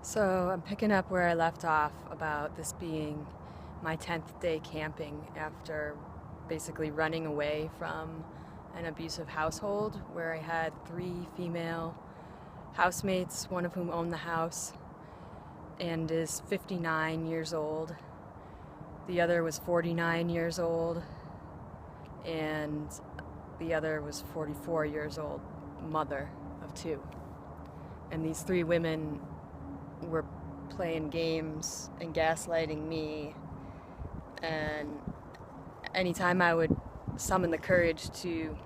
So I'm picking up where I left off about this being my 10th day camping after basically running away from an abusive household where I had 3 female housemates, one of whom owned the house and is 59 years old. The other was 49 years old, and the other was 44 years old, mother of 2. And these 3 women were playing games and gaslighting me, and anytime I would summon the courage to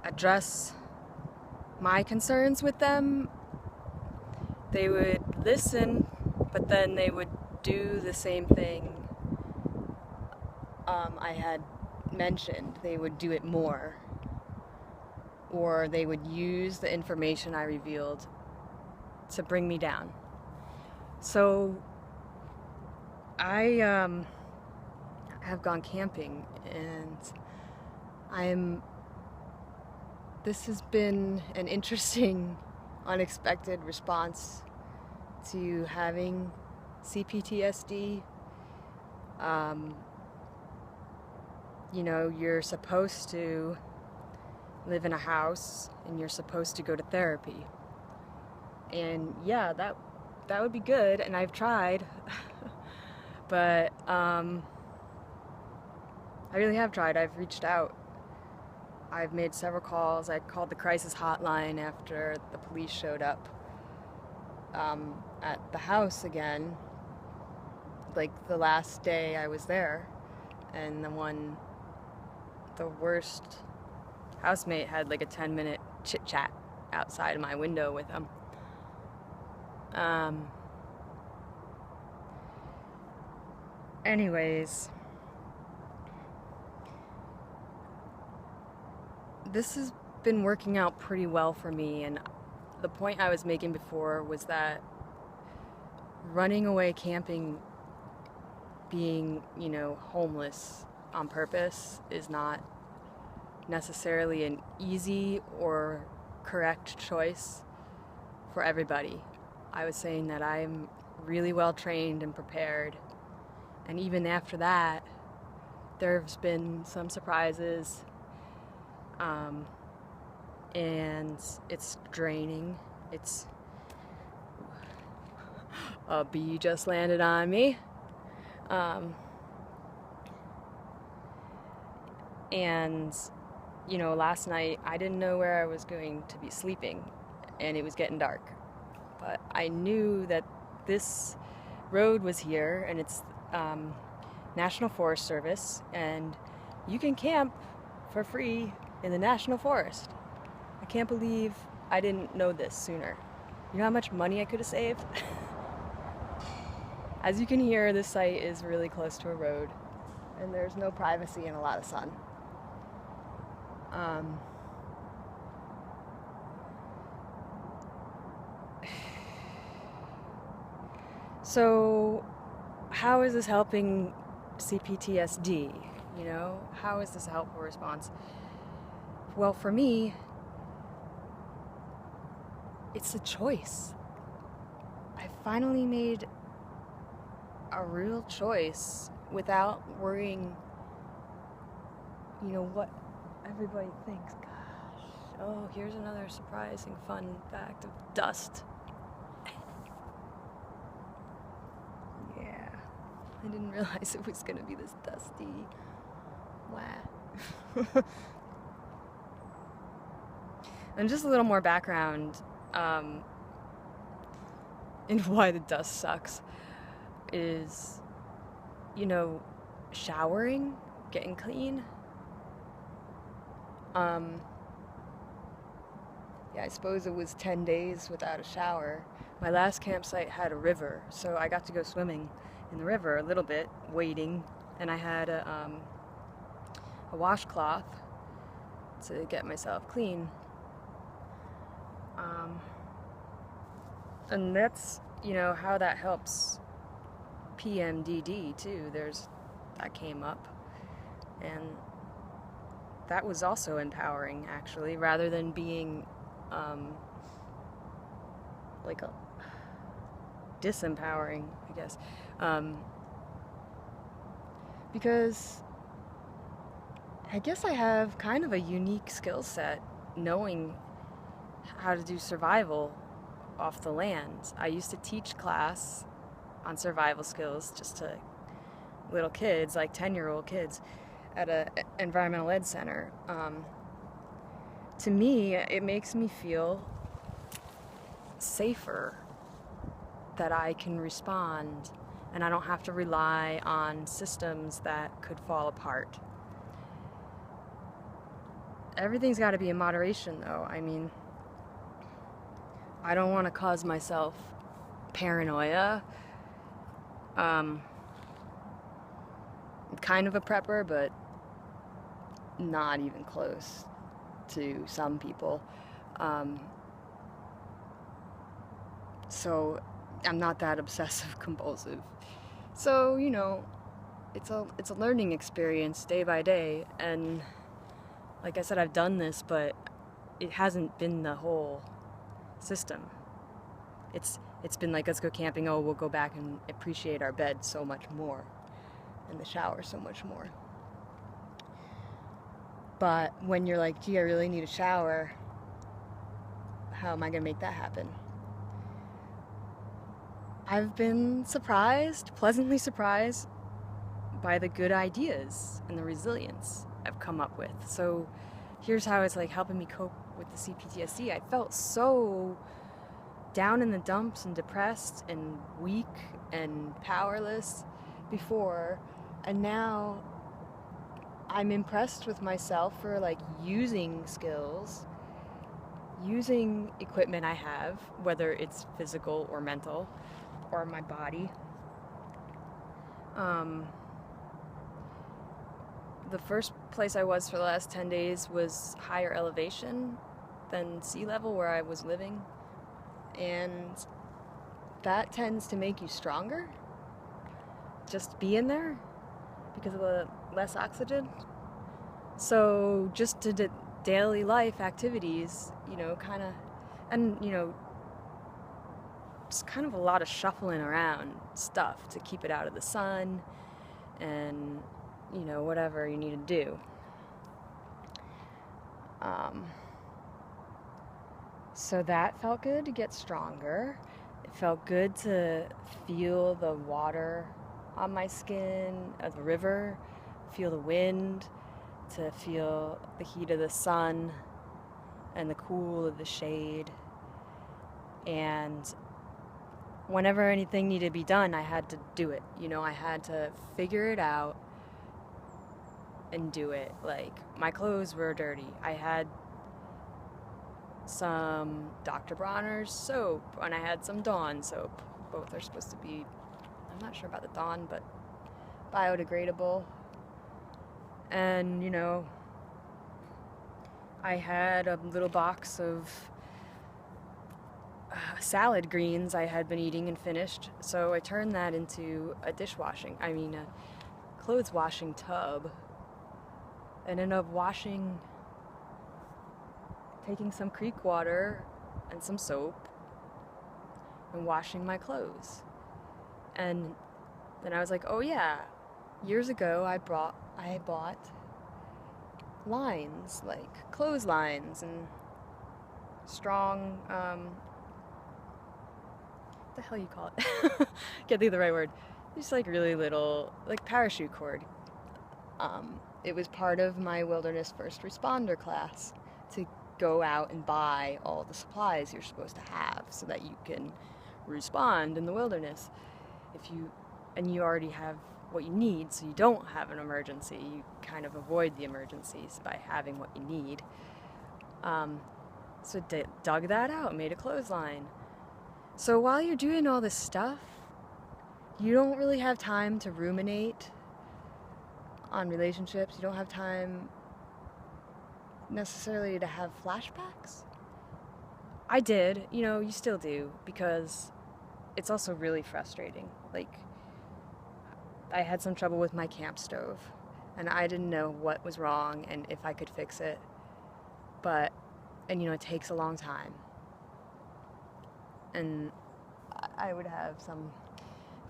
address my concerns with them, they would listen, but then they would do the same thing I had mentioned. They would do it more, or they would use the information I revealed to bring me down. So I have gone camping, and this has been an interesting, unexpected response to having CPTSD. You're supposed to live in a house and you're supposed to go to therapy. And yeah, that would be good, and I've tried. But I really have tried. I've reached out. I've made several calls. I called the crisis hotline after the police showed up at the house again, like the last day I was there, and the worst housemate had like a 10-minute chit-chat outside of my window with him. Anyways, this has been working out pretty well for me, and the point I was making before was that running away camping, being, homeless on purpose is not necessarily an easy or correct choice for everybody. I was saying that I'm really well trained and prepared, and even after that, there's been some surprises, and it's draining. A bee just landed on me. And last night I didn't know where I was going to be sleeping, and it was getting dark. But I knew that this road was here, and it's National Forest Service, and you can camp for free in the National Forest. I can't believe I didn't know this sooner. You know how much money I could have saved? As you can hear, this site is really close to a road, and there's no privacy and a lot of sun. So how is this helping CPTSD? How is this a helpful response? Well, for me, it's a choice. I finally made a real choice without worrying, what everybody thinks. Gosh, oh, here's another surprising fun fact of dust. Yeah, I didn't realize it was gonna be this dusty. Wow. And just a little more background into why the dust sucks is, showering, getting clean. Yeah, I suppose it was 10 days without a shower. My last campsite had a river, so I got to go swimming in the river a little bit, wading, and I had a washcloth to get myself clean. And that's, how that helps PMDD too. That came up, and that was also empowering, actually, rather than being like disempowering, I guess, because I guess I have kind of a unique skill set knowing how to do survival off the land. I used to teach class on survival skills just to little kids, like 10-year-old kids, at an environmental ed center. To me, it makes me feel safer that I can respond and I don't have to rely on systems that could fall apart. Everything's got to be in moderation, though. I mean, I don't want to cause myself paranoia. I'm kind of a prepper, but not even close to some people. So I'm not that obsessive compulsive. So, you know, it's a learning experience day by day, and like I said, I've done this, but it hasn't been the whole system. It's been like, let's go camping, oh, we'll go back and appreciate our bed so much more and the shower so much more. But when you're like, gee, I really need a shower, how am I gonna make that happen? I've been pleasantly surprised by the good ideas and the resilience I've come up with. So here's how it's like helping me cope with the CPTSD. I felt so down in the dumps and depressed and weak and powerless before, and now I'm impressed with myself for like using skills, using equipment I have, whether it's physical or mental or my body. The first place I was for the last 10 days was higher elevation than sea level where I was living, and that tends to make you stronger, just being there because of the less oxygen. So just to daily life activities, you know, kind of, and you know, just kind of a lot of shuffling around stuff to keep it out of the sun and, you know, whatever you need to do. So that felt good to get stronger. It felt good to feel the water on my skin of the river, feel the wind, to feel the heat of the sun and the cool of the shade. And whenever anything needed to be done, I had to do it. You know, I had to figure it out and do it. Like, my clothes were dirty. I had some Dr. Bronner's soap, and I had some Dawn soap. Both are supposed to be, I'm not sure about the Dawn, but biodegradable. And, you know, I had a little box of salad greens I had been eating and finished, so I turned that into a clothes washing tub, and ended up taking some creek water and some soap and washing my clothes. And then I was like, oh yeah, years ago I bought lines, like clotheslines and strong, what the hell you call it? Can't think of the right word. Just like really little, like parachute cord. It was part of my wilderness first responder class to go out and buy all the supplies you're supposed to have so that you can respond in the wilderness. And you already have what you need, so you don't have an emergency. You kind of avoid the emergencies by having what you need. So dug that out, made a clothesline. So while you're doing all this stuff, you don't really have time to ruminate on relationships. You don't have time necessarily to have flashbacks. I did, you know, you still do, because it's also really frustrating. Like, I had some trouble with my camp stove, and I didn't know what was wrong and if I could fix it. And you know, it takes a long time. and I would have some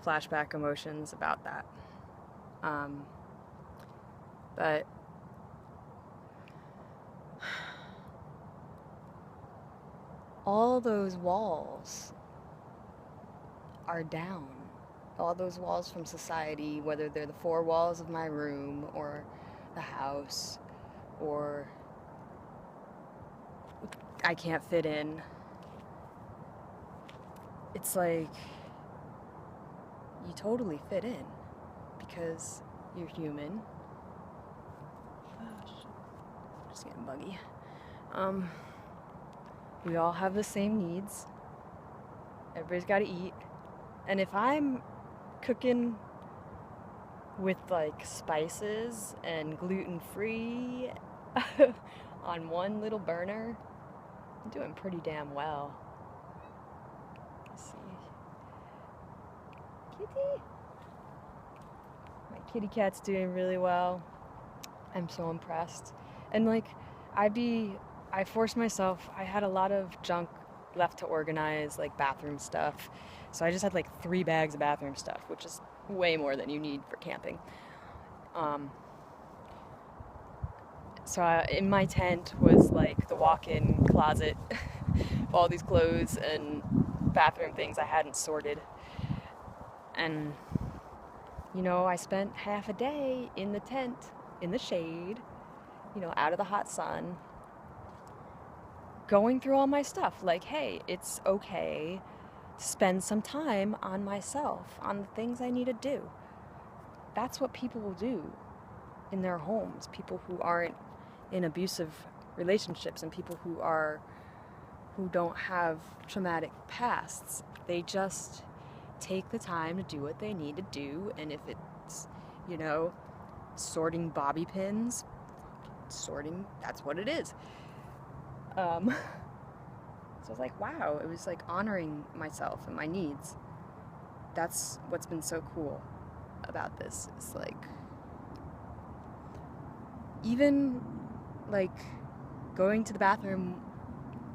flashback emotions about that. But all those walls are down. All those walls from society, whether they're the four walls of my room or the house, or I can't fit in. It's like you totally fit in because you're human. Oh, shit. Just getting buggy. We all have the same needs. Everybody's got to eat. And if I'm cooking with like spices and gluten-free on one little burner, I'm doing pretty damn well. Let's see. Kitty? My kitty cat's doing really well. I'm so impressed. And like, I forced myself, I had a lot of junk left to organize, like bathroom stuff. So I just had like 3 bags of bathroom stuff, which is way more than you need for camping. So in my tent was like the walk-in closet of all these clothes and bathroom things I hadn't sorted. And, you know, I spent half a day in the tent, in the shade, you know, out of the hot sun, going through all my stuff. Like, hey, it's okay to spend some time on myself, on the things I need to do. That's what people will do in their homes. People who aren't in abusive relationships and people who don't have traumatic pasts. They just take the time to do what they need to do, and if it's, you know, sorting bobby pins, that's what it is. So I was like, wow, it was like honoring myself and my needs. That's what's been so cool about this. It's like, even like going to the bathroom,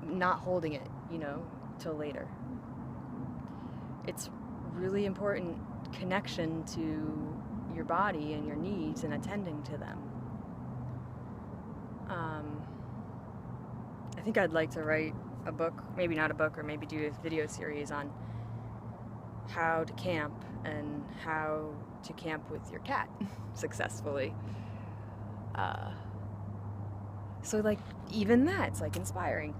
not holding it, you know, till later. It's really important connection to your body and your needs and attending to them. I think I'd like to write a book, maybe not a book, or maybe do a video series on how to camp and how to camp with your cat successfully. So like, even that's like inspiring.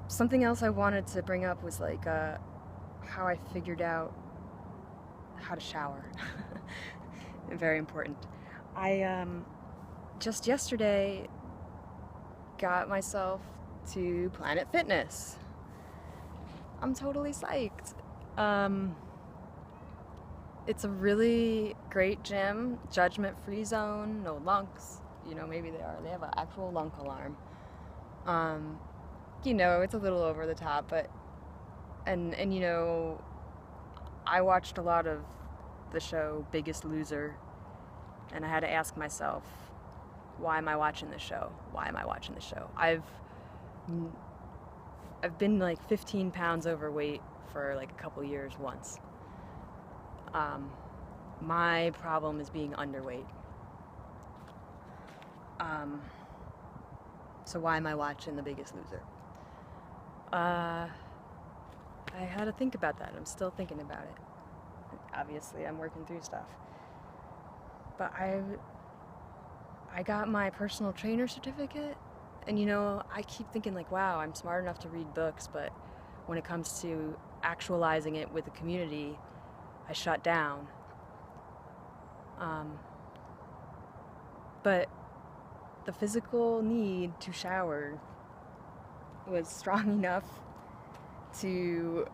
Something else I wanted to bring up was like how I figured out how to shower. Very important. I just yesterday got myself to Planet Fitness. I'm totally psyched. It's a really great gym, judgment-free zone, no lunks. You know, maybe they have an actual lunk alarm. You know, it's a little over the top, but and you know, I watched a lot of the show Biggest Loser, and I had to ask myself, why am I watching this show? Why am I watching this show? I've been like 15 pounds overweight for like a couple years once. My problem is being underweight. So why am I watching The Biggest Loser? I had to think about that. I'm still thinking about it. Obviously, I'm working through stuff. But I got my personal trainer certificate, and you know, I keep thinking like, wow, I'm smart enough to read books, but when it comes to actualizing it with the community, I shut down. But the physical need to shower was strong enough to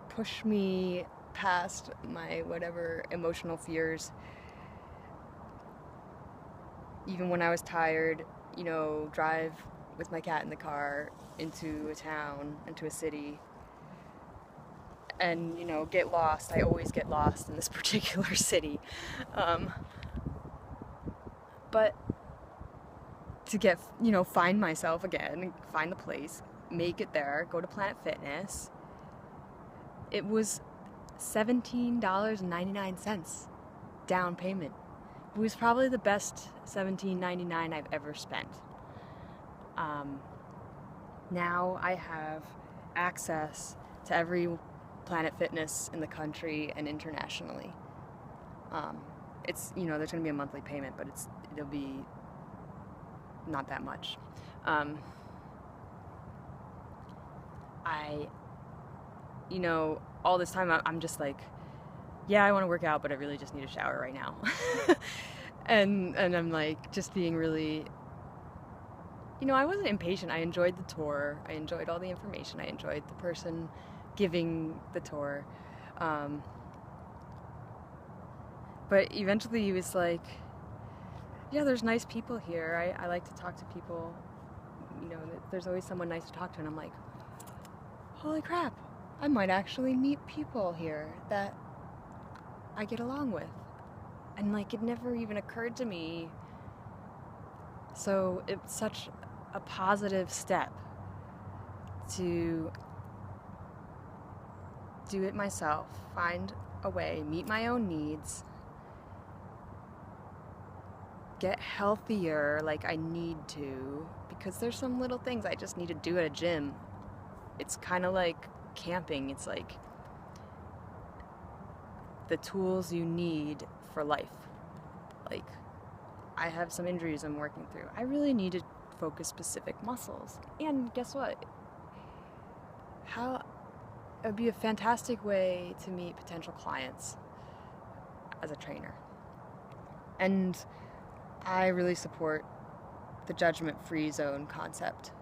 push me past my whatever emotional fears. Even when I was tired, you know, drive with my cat in the car into a town, into a city, and, you know, get lost. I always get lost in this particular city. But to get, find myself again, find the place, make it there, go to Planet Fitness. It was $17.99 down payment. It was probably the best $17.99 I've ever spent. Now I have access to every Planet Fitness in the country and internationally. It's, there's going to be a monthly payment, but it'll be not that much. All this time I'm just like, yeah, I want to work out, but I really just need a shower right now. and I'm like just being really, I wasn't impatient. I enjoyed the tour. I enjoyed all the information. I enjoyed the person giving the tour. But eventually he was like, yeah, there's nice people here. I like to talk to people. There's always someone nice to talk to. And I'm like, holy crap, I might actually meet people here that I get along with. And it never even occurred to me. So it's such a positive step to do it myself, find a way, meet my own needs, get healthier like I need to, because there's some little things I just need to do at a gym. It's kind of like camping. It's like the tools you need for life. Like, I have some injuries I'm working through. I really need to focus specific muscles. And guess what? It would be a fantastic way to meet potential clients as a trainer. And I really support the judgment-free zone concept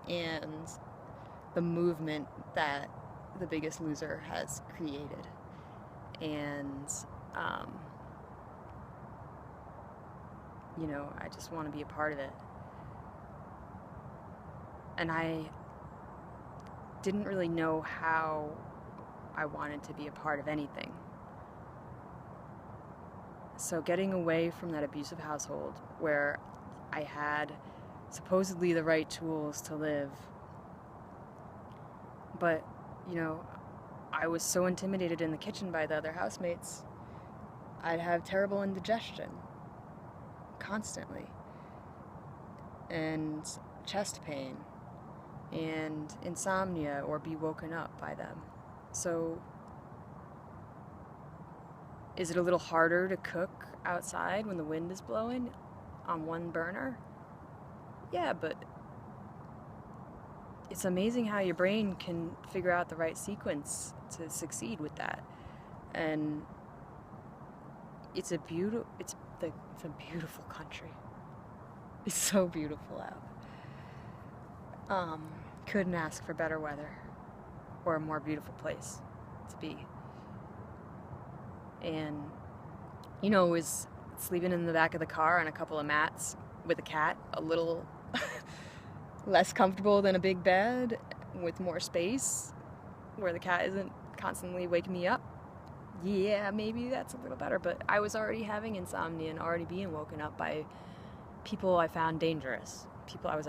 and the movement that The Biggest Loser has created. And, I just want to be a part of it. And I didn't really know how I wanted to be a part of anything. So getting away from that abusive household where I had supposedly the right tools to live, but, I was so intimidated in the kitchen by the other housemates. I'd have terrible indigestion constantly, and chest pain, and insomnia, or be woken up by them. So is it a little harder to cook outside when the wind is blowing on one burner? Yeah, but it's amazing how your brain can figure out the right sequence to succeed with that. And it's a beautiful country. It's so beautiful out. Couldn't ask for better weather or a more beautiful place to be. And, was sleeping in the back of the car on a couple of mats with a cat a little less comfortable than a big bed with more space where the cat isn't constantly waking me up? Yeah, maybe that's a little better, but I was already having insomnia and already being woken up by people I found dangerous. People I was